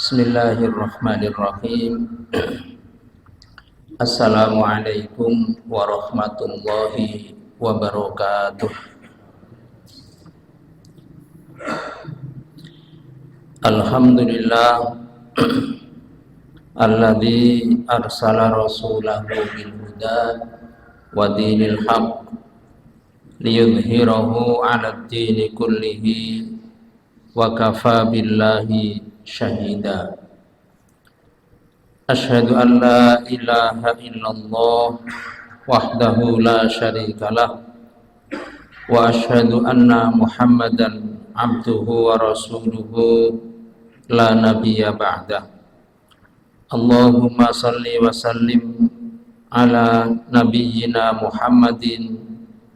Bismillahirrahmanirrahim. Assalamualaikum warahmatullahi wabarakatuh. Alhamdulillah alladzi arsala rasulahu bil huda wa dinil haqq liyudhhirahu 'alad dini kullihi wa kafa billahi syahida. Asyhadu an la ilaha illallah wahdahu la syarikalah wa asyhadu anna Muhammadan abduhu wa rasuluhu la nabiyya ba'dah. Allahumma salli wa sallim ala nabiyyina Muhammadin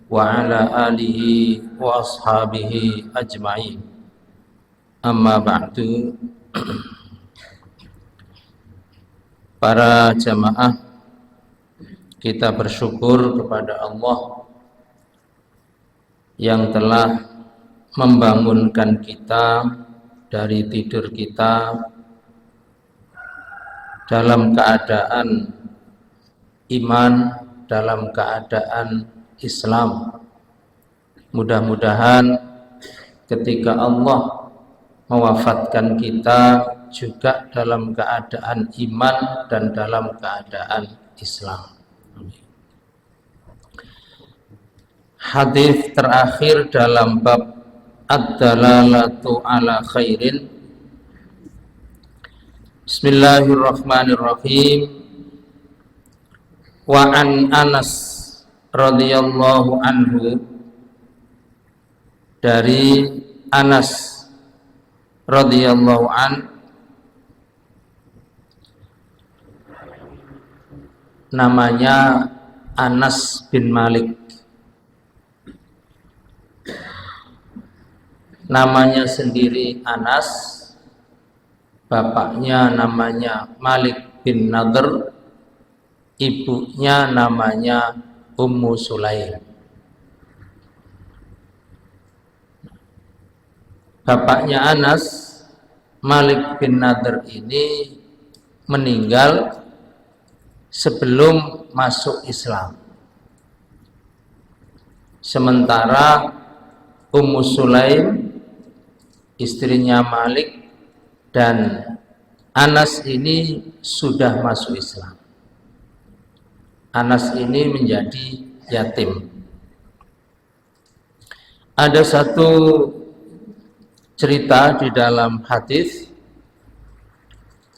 wa ala alihi wa ashabihi ajma'in. Amma ba'du. Para jamaah, kita bersyukur kepada Allah yang telah membangunkan kita dari tidur kita dalam keadaan iman, dalam keadaan Islam. Mudah-mudahan ketika Allah mewafatkan kita juga dalam keadaan iman dan dalam keadaan Islam. Hadis terakhir dalam bab ad-dalalatu ala khairin. Bismillahirrahmanirrahim. Wa an Anas radhiyallahu anhu, dari Anas radhiyallahu an, namanya Anas bin Malik. Namanya sendiri Anas, bapaknya namanya Malik bin Nadhr, ibunya namanya Ummu Sulaim. Bapaknya Anas, Malik bin Nadhr ini meninggal sebelum masuk Islam. Sementara Ummu Sulaim, istrinya Malik, dan Anas ini sudah masuk Islam. Anas ini menjadi yatim. Ada satu cerita di dalam hadis.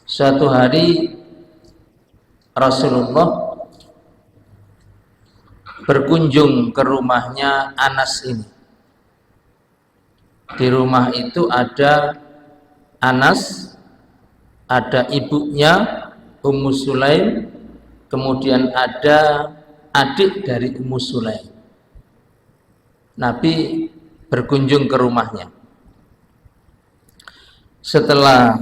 Suatu hari Rasulullah berkunjung ke rumahnya Anas ini. Di rumah itu ada Anas, ada ibunya Ummu Sulaim, kemudian ada adik dari Ummu Sulaim. Nabi berkunjung ke rumahnya. Setelah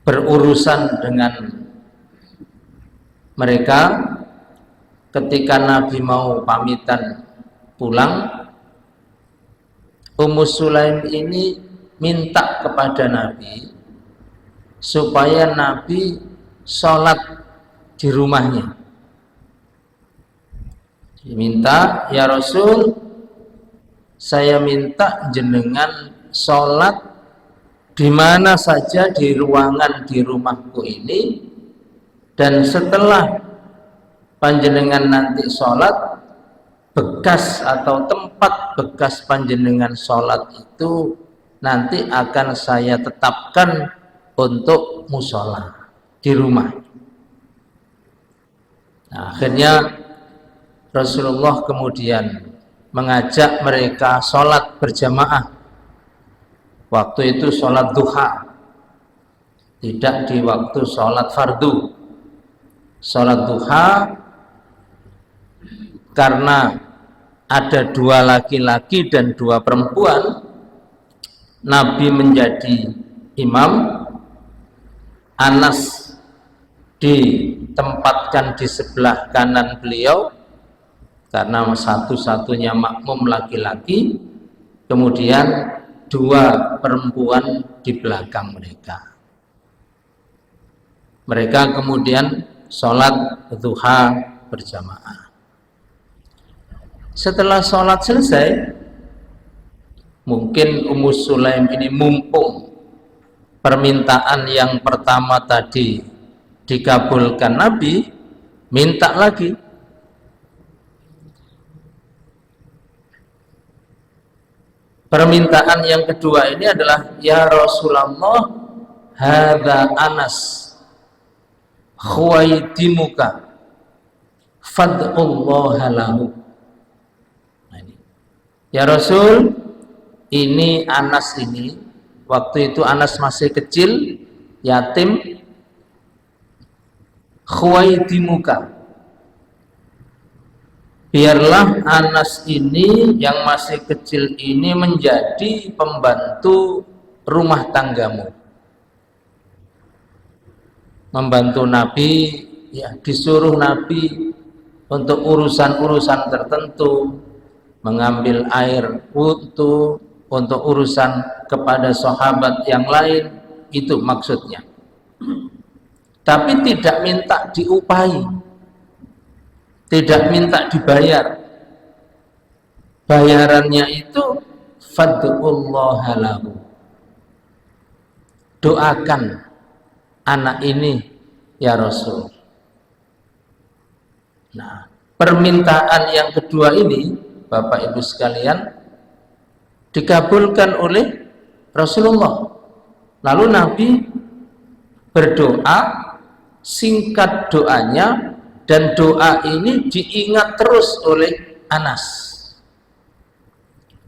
berurusan dengan mereka, ketika Nabi mau pamitan pulang, Ummu Sulaim ini minta kepada Nabi supaya Nabi sholat di rumahnya. Diminta, ya Rasul, saya minta jenengan sholat di mana saja di ruangan di rumahku ini, dan setelah panjenengan nanti sholat, bekas atau tempat bekas panjenengan sholat itu nanti akan saya tetapkan untuk musola di rumah. Nah, akhirnya Rasulullah kemudian mengajak mereka sholat berjamaah. Waktu itu sholat duha, tidak di waktu sholat fardu. Sholat duha karena ada dua laki-laki dan dua perempuan. Nabi menjadi imam, Anas ditempatkan di sebelah kanan beliau karena satu-satunya makmum laki-laki, kemudian dua perempuan di belakang mereka. Mereka kemudian sholat duha berjamaah. Setelah sholat selesai, mungkin Ummu Sulaim ini mumpung permintaan yang pertama tadi dikabulkan Nabi, minta lagi. Permintaan yang kedua ini adalah, ya Rasulullah, hadza Anas khuwaidimuka fad'ullaha lahu. Ya Rasul, ini Anas ini, waktu itu Anas masih kecil, yatim, khuwaidimuka, biarlah Anas ini yang masih kecil ini menjadi pembantu rumah tanggamu, membantu Nabi, ya disuruh Nabi untuk urusan-urusan tertentu, mengambil air wudu, untuk urusan kepada sahabat yang lain, itu maksudnya. Tapi tidak minta diupahi, tidak minta dibayar. Bayarannya itu fad'ullaha lahu, doakan anak ini ya Rasul. Nah, permintaan yang kedua ini, Bapak Ibu sekalian, dikabulkan oleh Rasulullah. Lalu Nabi berdoa, singkat doanya, dan doa ini diingat terus oleh Anas.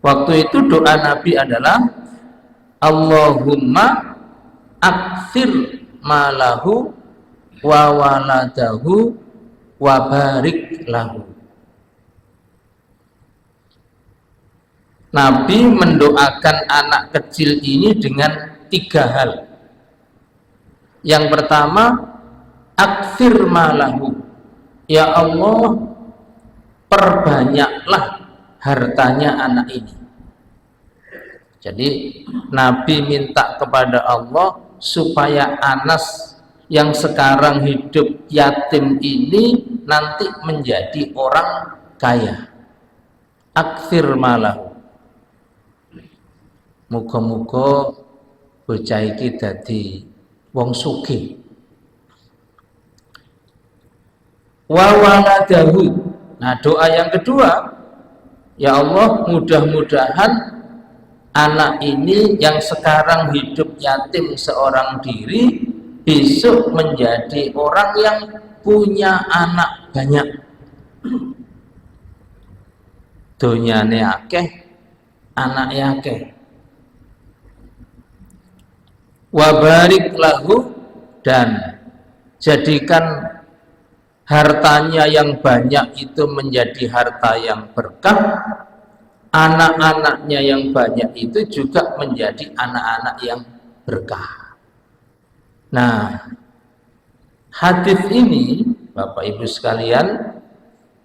Waktu itu doa Nabi adalah, Allahumma akthir malahu wa waladahu wa barik lahu. Nabi mendoakan anak kecil ini dengan 3 hal. Yang pertama, akthir malahu, ya Allah, perbanyaklah hartanya anak ini. Jadi Nabi minta kepada Allah supaya Anas yang sekarang hidup yatim ini nanti menjadi orang kaya. Akthir malahu, muga-muga bocah iki dadi wong sugih. Wa waladahu, nah doa yang kedua, ya Allah, mudah-mudahan anak ini yang sekarang hidup yatim seorang diri besok menjadi orang yang punya anak banyak, donyane akeh, anake akeh. Wa barik lahu, dan jadikan hartanya yang banyak itu menjadi harta yang berkah, anak-anaknya yang banyak itu juga menjadi anak-anak yang berkah. Nah, hadis ini Bapak Ibu sekalian,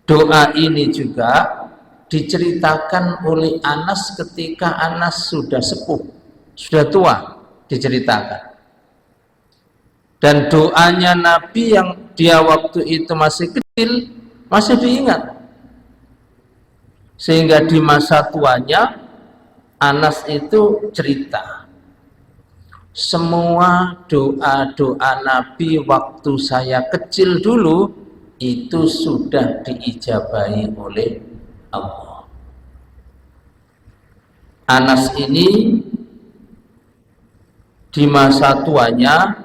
doa ini juga diceritakan oleh Anas ketika Anas sudah sepuh, sudah tua, diceritakan. Dan doanya Nabi yang dia waktu itu masih kecil masih diingat, sehingga di masa tuanya Anas itu cerita, semua doa-doa Nabi waktu saya kecil dulu itu sudah diijabahi oleh Allah. Anas ini di masa tuanya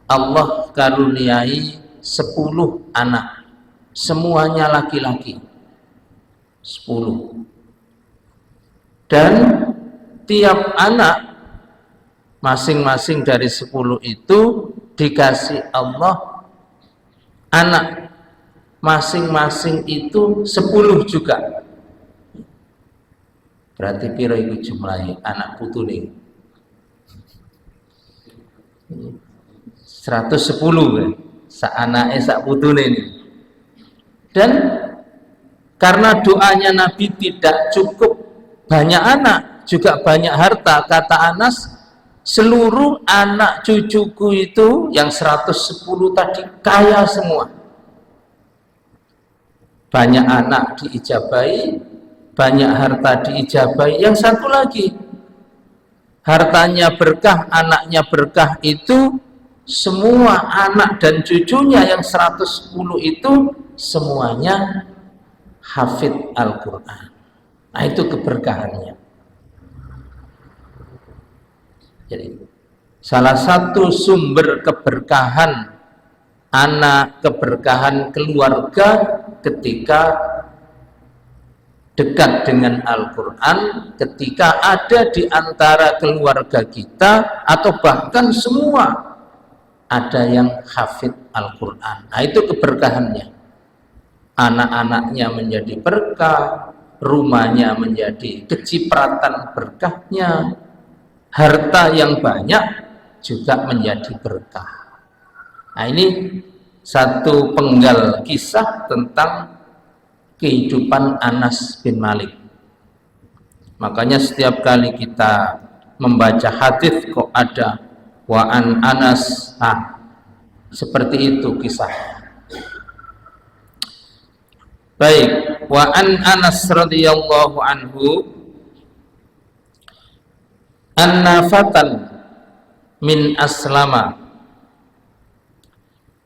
Allah karuniai 10 anak, semuanya laki-laki, 10. Dan tiap anak masing-masing dari 10 itu dikasih Allah anak masing-masing itu 10 juga. Berarti piro iku jumlahe anak putune? 110 sak anake sak putune ini. Dan karena doanya Nabi tidak cukup banyak anak, juga banyak harta. Kata Anas, seluruh anak cucuku itu yang 110 tadi kaya semua. Banyak anak diijabahi, banyak harta diijabahi. Yang satu lagi, hartanya berkah, anaknya berkah, itu semua anak dan cucunya yang 110 itu semuanya hafid Al-Quran. Nah, itu keberkahannya. Jadi salah satu sumber keberkahan anak, keberkahan keluarga ketika dekat dengan Al-Quran, ketika ada di antara keluarga kita atau bahkan semua ada yang hafid Al-Quran. Nah, itu keberkahannya. Anak-anaknya menjadi berkah, rumahnya menjadi kecipratan berkahnya, harta yang banyak juga menjadi berkah. Nah, ini satu penggal kisah tentang kehidupan Anas bin Malik. Makanya setiap kali kita membaca hadis kok ada wa an Anas, seperti itu kisahnya. Baik, wa an Anas radhiyallahu anhu anna fatan min aslama,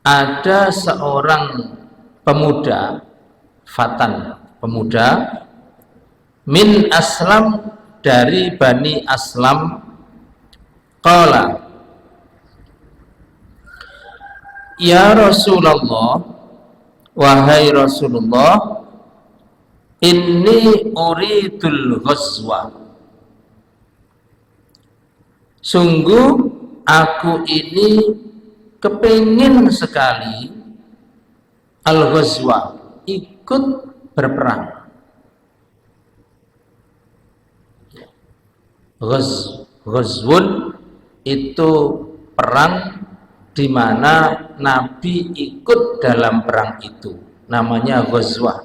ada seorang pemuda, fatan, pemuda, min aslam, dari Bani Aslam, qala, ya Rasulullah, wahai Rasulullah, inni uridul ghazwa, sungguh aku ini kepingin sekali al-ghazwa, ikut berperang. Ghazwun itu perang di mana Nabi ikut dalam perang itu, namanya ghazwah.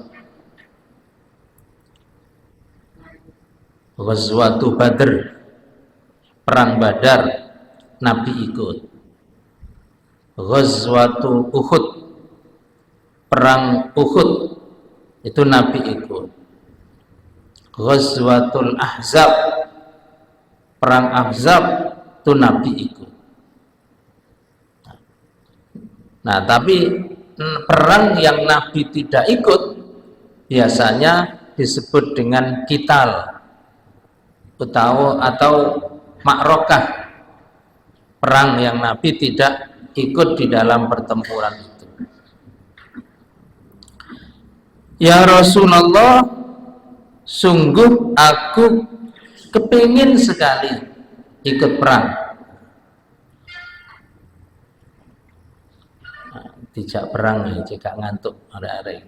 Ghazwatu Badr, perang Badar, Nabi ikut. Ghazwatu Uhud, perang Uhud, itu Nabi ikut. Ghazwatul Ahzab, perang Ahzab, itu Nabi ikut. Nah, tapi perang yang Nabi tidak ikut biasanya disebut dengan qital atau makrokah, perang yang Nabi tidak ikut di dalam pertempuran itu. Ya Rasulullah, sungguh aku kepingin sekali ikut perang. Tidak perang ya, jika ngantuk ada-ada.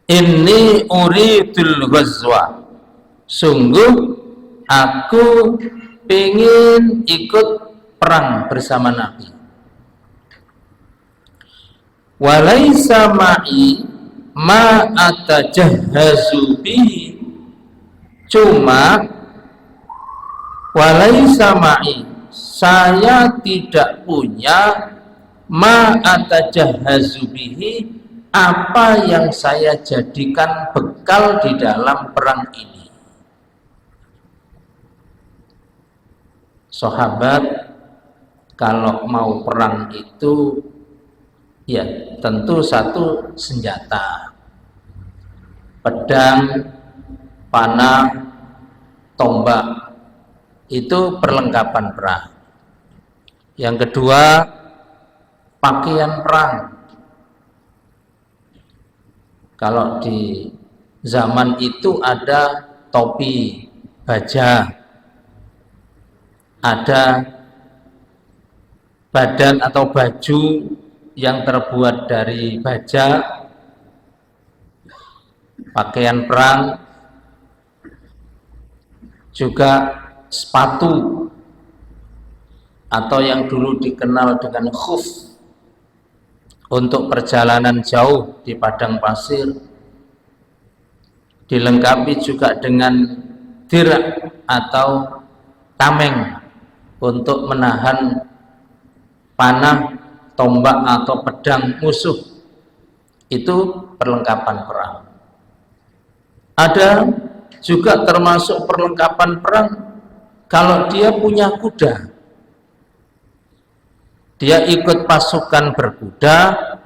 Inni uridul ghazwa, sungguh aku pengen ikut perang bersama Nabi. Walaisa ma'i ma atajahhazu bihi, cuma walaisa ma'i, saya tidak punya ma atajahhazu bihi, apa yang saya jadikan bekal di dalam perang ini. Sahabat kalau mau perang itu ya tentu satu senjata, pedang, panah, tombak, itu perlengkapan perang. Yang kedua, pakaian perang. Kalau di zaman itu ada topi, baja, ada badan atau baju yang terbuat dari baja, pakaian perang, juga sepatu atau yang dulu dikenal dengan khuf untuk perjalanan jauh di padang pasir, dilengkapi juga dengan dirak atau tameng untuk menahan panah, tombak atau pedang musuh. Itu perlengkapan perang. Ada juga termasuk perlengkapan perang kalau dia punya kuda, dia ikut pasukan berkuda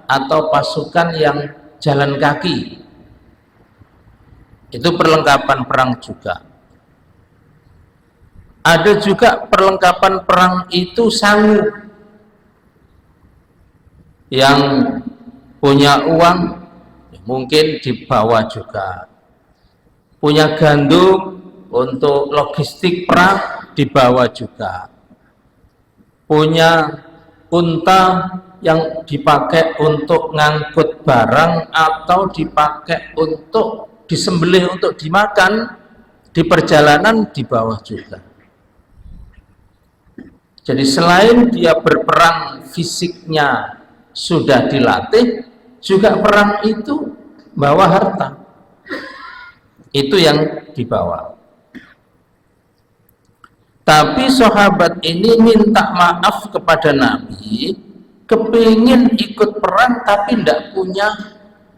atau pasukan yang jalan kaki. Itu perlengkapan perang juga. Ada juga perlengkapan perang itu sangu. Yang punya uang mungkin dibawa juga. Punya gandum untuk logistik perang dibawa juga. Punya unta yang dipakai untuk ngangkut barang atau dipakai untuk disembelih untuk dimakan di perjalanan di bawah juga. Jadi selain dia berperang fisiknya sudah dilatih, juga perang itu bawa harta. Itu yang dibawa. Tapi sahabat ini minta maaf kepada Nabi, kepingin ikut perang tapi tidak punya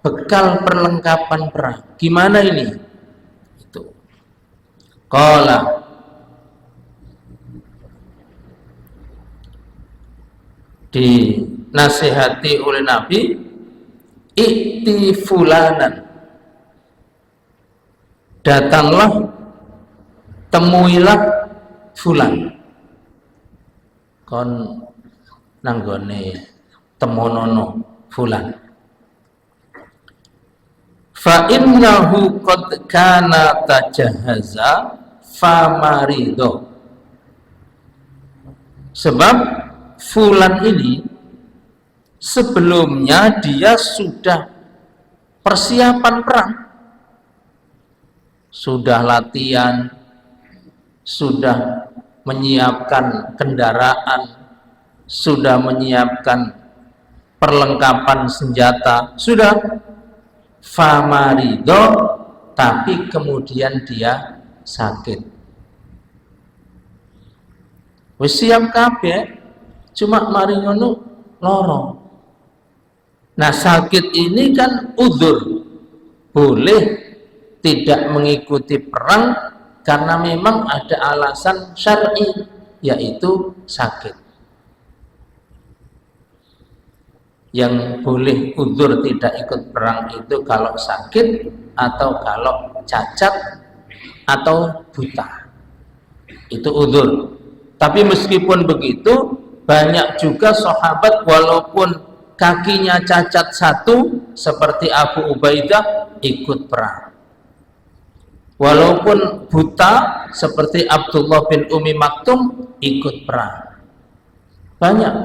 bekal perlengkapan perang. Gimana ini? Itu. Qala, dinasihati oleh Nabi, i'ti fulanan, datanglah, temuilah fulan, kon nanggone temonono fulan, fa innahu qad kana tajahaza famarido, sebab fulan ini sebelumnya dia sudah persiapan perang, sudah latihan, sudah menyiapkan kendaraan, sudah menyiapkan perlengkapan senjata, sudah famarido, tapi kemudian dia sakit. Wis siap kabeh, cuma mari ngono loro. Nah, sakit ini kan udzur, boleh tidak mengikuti perang karena memang ada alasan syar'i, yaitu sakit. Yang boleh udzur tidak ikut perang itu kalau sakit atau kalau cacat atau buta, itu udzur. Tapi meskipun begitu, banyak juga sahabat walaupun kakinya cacat satu seperti Abu Ubaidah ikut perang, walaupun buta seperti Abdullah bin Umi Maktum ikut perang. Banyak.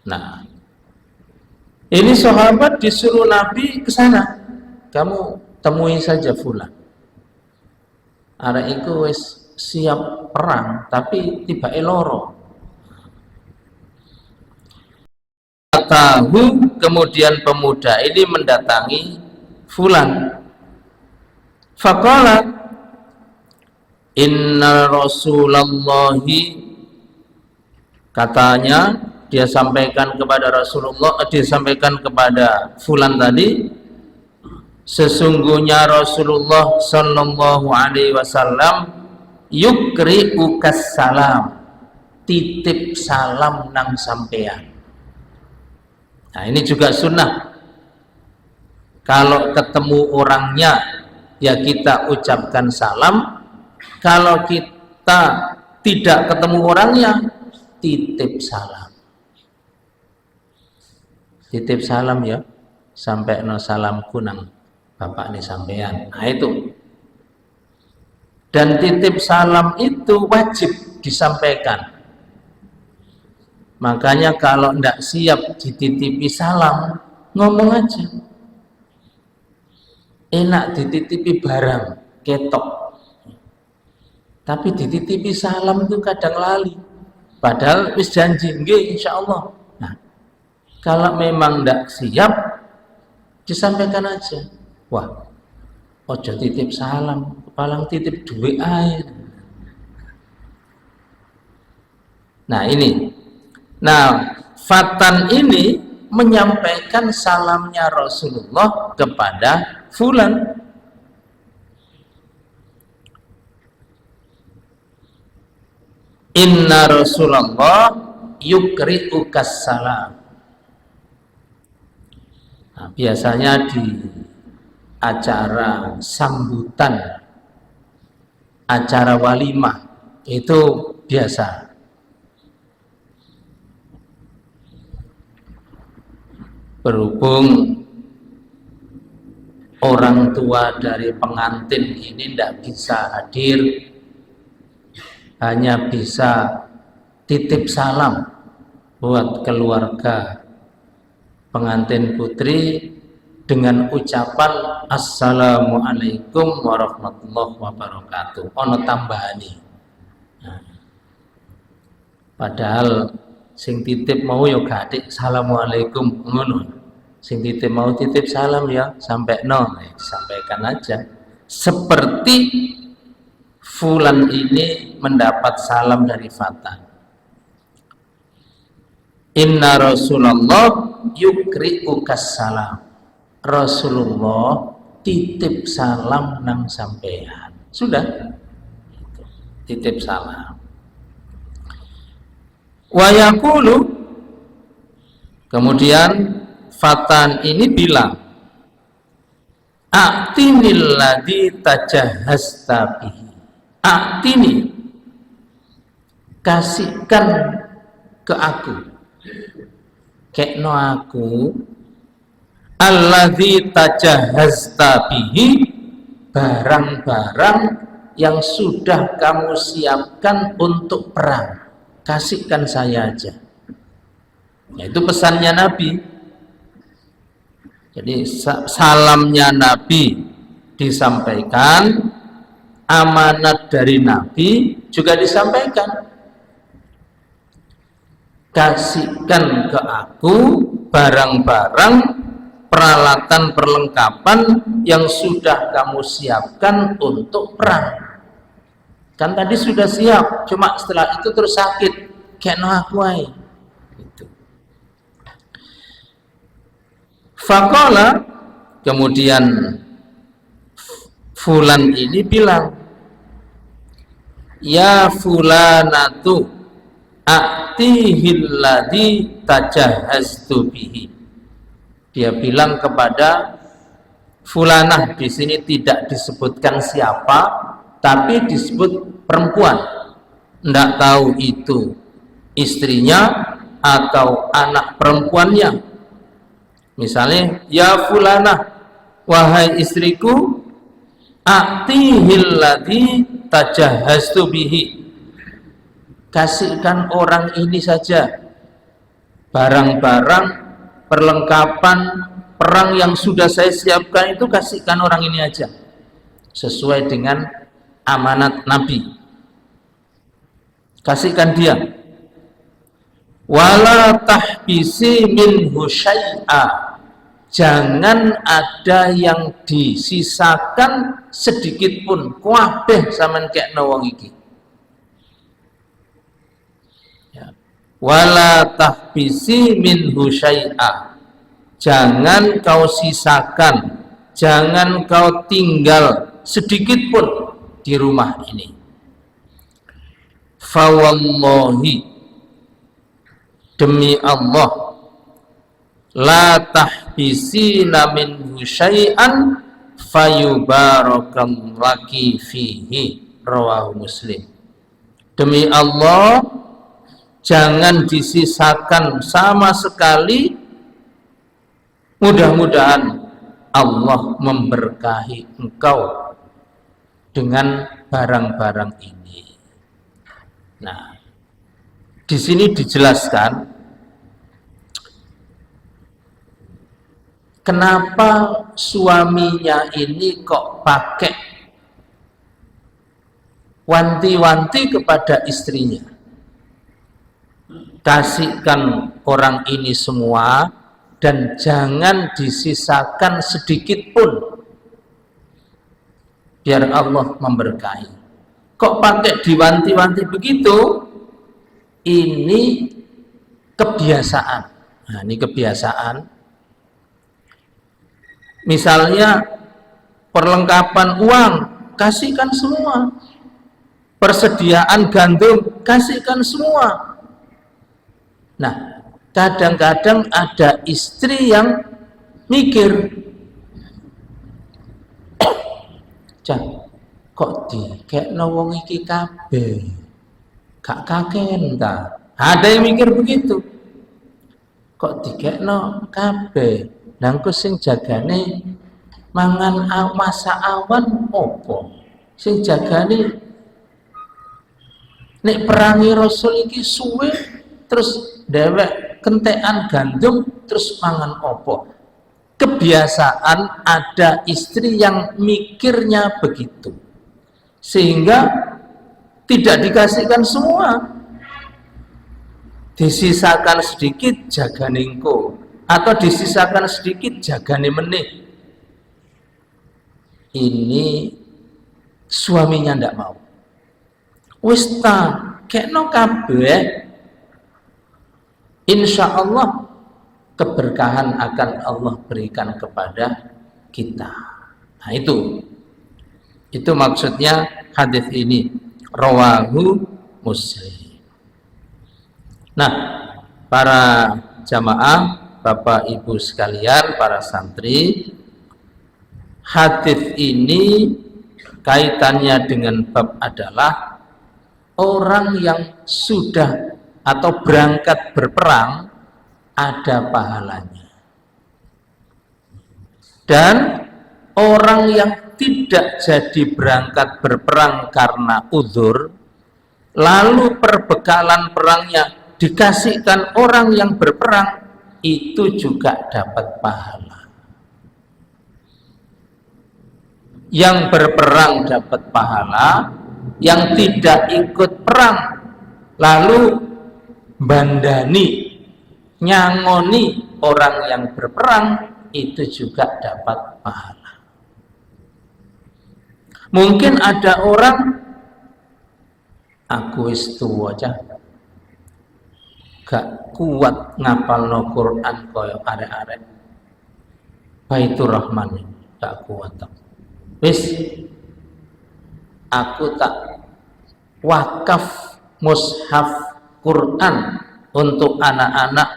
Nah, ini sahabat disuruh Nabi ke sana, kamu temui saja fulan. Arek iku wis siap perang tapi tiba loro. Tahu kemudian pemuda ini mendatangi fulan. Faqala inna Rasulullahi, katanya dia sampaikan kepada Rasulullah, dia sampaikan kepada fulan tadi, sesungguhnya Rasulullah sallallahu alaihi wasallam yukri'ukas salam, titip salam nang sampean. Nah, ini juga sunnah. Kalau ketemu orangnya ya kita ucapkan salam, kalau kita tidak ketemu orangnya titip salam. Titip salam ya, sampai no salamku nang bapak ini sampean. Nah itu. Dan titip salam itu wajib disampaikan. Makanya kalau tidak siap dititipi salam, ngomong aja. Enak dititipi barang, ketok. Tapi dititipi salam itu kadang lali. Padahal wis janji, nggih insyaallah. Nah, Kalau memang tidak siap, disampaikan aja. Wah, ojo titip salam, paling titip duit air. Nah ini, Fatan ini menyampaikan salamnya Rasulullah kepada fulan. Inna Rasulullah yukri'ukas salam. Nah, biasanya di acara sambutan, acara walimah itu biasa. Berhubung orang tua dari pengantin ini tidak bisa hadir, hanya bisa titip salam buat keluarga pengantin putri dengan ucapan Assalamualaikum warahmatullahi wabarakatuh. Ono tambahani. Nah, padahal sing titip mau yo gadik Assalamualaikum ngono. Sing titip mau titip salam ya sampai sampaikan aja. Seperti fulan ini mendapat salam dari Fatan. Inna Rasulullah yukri'ukas salam. Rasulullah titip salam nang sampean. Sudah, titip salam. Wa yaqulu, kemudian Fatan ini bilang, a'tinil ladzi tajahhasta bihi. A'tini, kasihkan ke aku, kekno aku, alladzi tajahhasta bihi, barang-barang yang sudah kamu siapkan untuk perang, kasihkan saya aja. Nah, itu pesannya Nabi. Jadi salamnya Nabi disampaikan, amanat dari Nabi juga disampaikan. Kasihkan ke aku barang-barang, peralatan perlengkapan yang sudah kamu siapkan untuk perang. Kan tadi sudah siap, cuma setelah itu terus sakit, kayak no aku ay. Gitu. Faqala, kemudian fulan ini bilang, ya fulanatu a'tihil ladzi tajahhaztu bihi. Dia bilang kepada fulanah, di sini tidak disebutkan siapa, tapi disebut perempuan. Tidak tahu itu istrinya atau anak perempuannya. Misalnya, ya fulanah, wahai istriku, a'tihil ladzi tajahhaztu bihi. Kasihkan orang ini saja barang-barang perlengkapan perang yang sudah saya siapkan, itu kasihkan orang ini aja sesuai dengan amanat Nabi. Kasihkan dia. Wala tahbisi minhu syai'a, jangan ada yang disisakan sedikit pun, kabeh sampean kekno wong iki. Ya. Wala tahbisi minhu syai'a, jangan kau sisakan, jangan kau tinggal sedikit pun di rumah ini. Fawallahi, demi Allah, la tahbisina minhu syai'an fayubarakallaki fihi, rawahu Muslim. Demi Allah, jangan disisakan sama sekali, mudah-mudahan Allah memberkahi engkau dengan barang-barang ini. Nah, di sini dijelaskan kenapa suaminya ini kok pakai wanti-wanti kepada istrinya. kasihkan orang ini semua dan jangan disisakan sedikit pun, biar Allah memberkahi. Kok pakai diwanti-wanti begitu? Ini kebiasaan. Nah, ini kebiasaan. Misalnya perlengkapan uang, kasihkan semua. Persediaan gandum, kasihkan semua. Nah, kadang-kadang ada istri yang mikir, kok dikekno wong iki kabeh, gak kaken ta? Ada yang mikir begitu. Kok dikekno kabeh, nang sing jagane mangan masa awan opo? Sing jagane nek perangi Rasul iki suwe terus dewek kentekan gandum terus mangan opo? Kebiasaan ada istri yang mikirnya begitu, sehingga tidak dikasihkan semua, disisakan sedikit jagane engko, atau disisakan sedikit jagane meneh. Ini suaminya ndak mau. Wis ta kekno kabeh, insya Allah keberkahan akan Allah berikan kepada kita. Nah, itu maksudnya hadis ini, rawahu Muslim. Nah, para jamaah, Bapak Ibu sekalian, para santri, hadis ini kaitannya dengan bab adalah orang yang sudah atau berangkat berperang ada pahalanya, dan orang yang tidak jadi berangkat berperang karena uzur, lalu perbekalan perangnya dikasihkan orang yang berperang, itu juga dapat pahala. Yang berperang dapat pahala, yang tidak ikut perang lalu bandani, nyangoni orang yang berperang, itu juga dapat pahala. Mungkin ada orang, aku wis tuwa aja, gak kuat ngapalno Quran koyo arek-arek Baitur Rahman, gak kuat. Wis aku tak wakaf mushaf Quran untuk anak-anak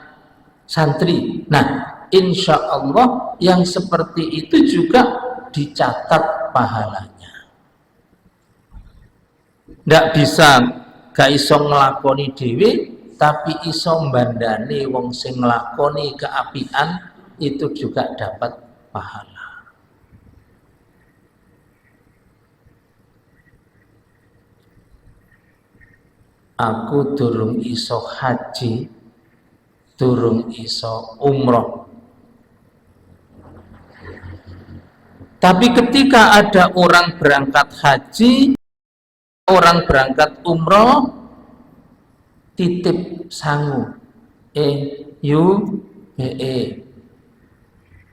santri. Nah, insya Allah yang seperti itu juga dicatat pahalanya. Ndak bisa gak iso nglakoni dhewe, tapi iso mbandani wong sing nglakoni keapian, itu juga dapat pahala. Aku durung iso haji, durung iso umroh, tapi ketika ada orang berangkat haji, orang berangkat umroh, titip sangu,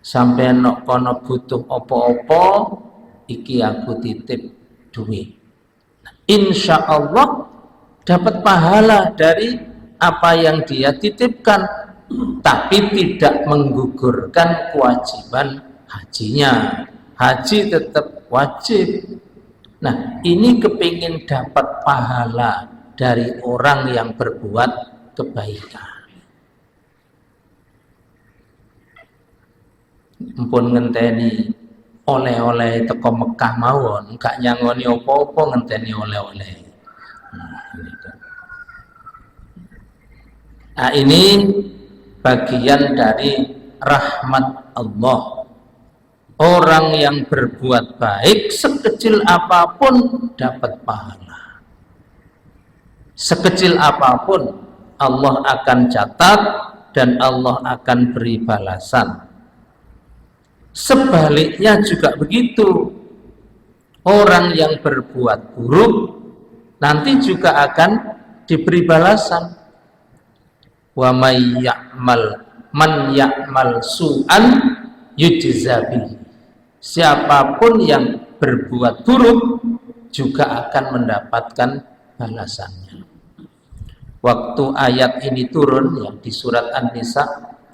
sampai nok kono butuh opo-opo, iki aku titip duit. Insya Allah dapat pahala dari apa yang dia titipkan, tapi tidak menggugurkan kewajiban hajinya. Haji tetap wajib. Nah, ini kepingin dapat pahala dari orang yang berbuat kebaikan. Mpun ngenteni oleh-oleh teko Mekah mawon, gak nyangoni opo-opo, ngenteni oleh-oleh. Nah, ini bagian dari rahmat Allah. Orang yang berbuat baik sekecil apapun dapat pahala. Sekecil apapun Allah akan catat dan Allah akan beri balasan. Sebaliknya juga begitu. Orang yang berbuat buruk nanti juga akan diberi balasan. wa man ya'mal su'an yujza bihi. Siapapun yang berbuat buruk juga akan mendapatkan balasannya. Waktu ayat ini turun yang di surat An-Nisa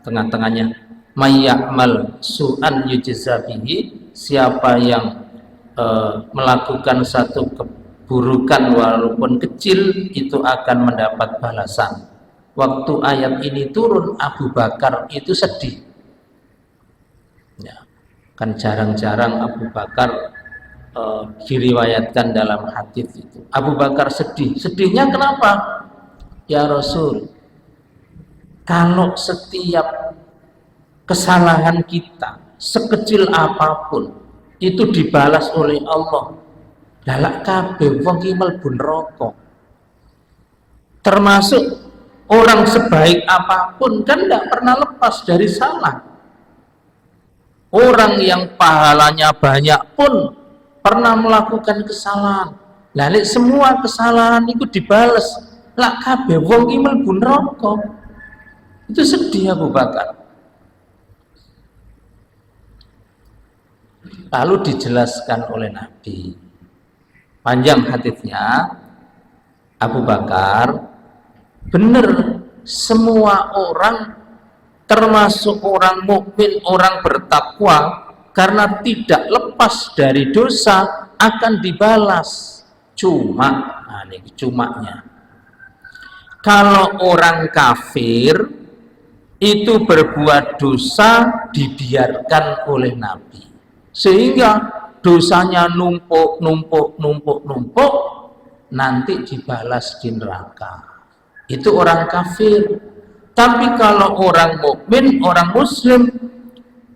tengah-tengahnya, may ya'mal su'an yujza bihi, siapa yang melakukan satu keburukan walaupun kecil itu akan mendapat balasan. Waktu ayat ini turun, Abu Bakar itu sedih. Ya, kan jarang-jarang Abu Bakar diriwayatkan dalam hadis itu. Abu Bakar sedih. Sedihnya kenapa? Ya Rasul, kalau setiap kesalahan kita sekecil apapun itu dibalas oleh Allah, dalak kabeh wong iki mlebu neraka. Termasuk orang sebaik apapun kan tidak pernah lepas dari salah. Orang yang pahalanya banyak pun pernah melakukan kesalahan. Lalu semua kesalahan itu dibalas. Lah kabeh wong iki mlebu neraka. Itu sedih Abu Bakar. Lalu dijelaskan oleh Nabi. Panjang hadisnya. Abu Bakar, benar semua orang termasuk orang mukmin, orang bertakwa, karena tidak lepas dari dosa akan dibalas. Cuma, nah ini cumanya. Kalau orang kafir itu berbuat dosa dibiarkan oleh Nabi, sehingga dosanya numpuk, nanti dibalas di neraka. Itu orang kafir. Tapi kalau orang mukmin, orang muslim,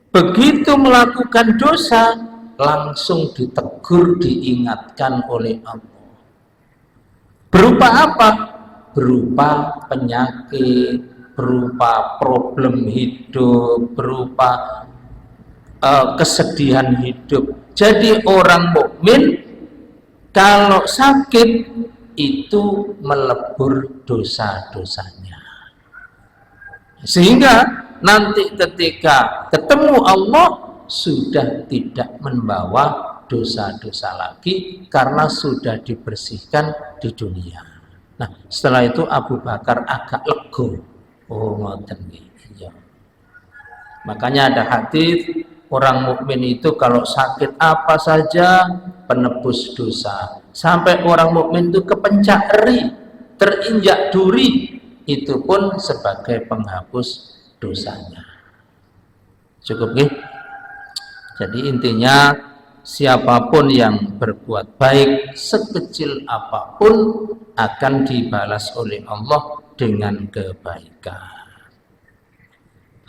begitu melakukan dosa langsung ditegur, diingatkan oleh Allah. Berupa apa? Berupa penyakit, berupa problem hidup, berupa kesedihan hidup. Jadi orang mukmin kalau sakit itu melebur dosa-dosanya, sehingga nanti ketika ketemu Allah sudah tidak membawa dosa-dosa lagi karena sudah dibersihkan di dunia. Nah, setelah itu Abu Bakar agak lego. Oh, ngoten nggih. Makanya ada hadis, orang mukmin itu kalau sakit apa saja penebus dosa. Sampai orang mukmin itu kepencak eri, terinjak duri, itu pun sebagai penghapus dosanya. Cukup nggih? Jadi intinya siapapun yang berbuat baik sekecil apapun akan dibalas oleh Allah dengan kebaikan.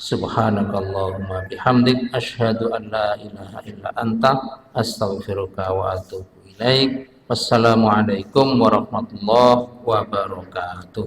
Subhanakallahumma bihamdik asyhadu an la ilaha illa anta astaghfiruka wa atubu ilaik. Wassalamualaikum warahmatullahi wabarakatuh.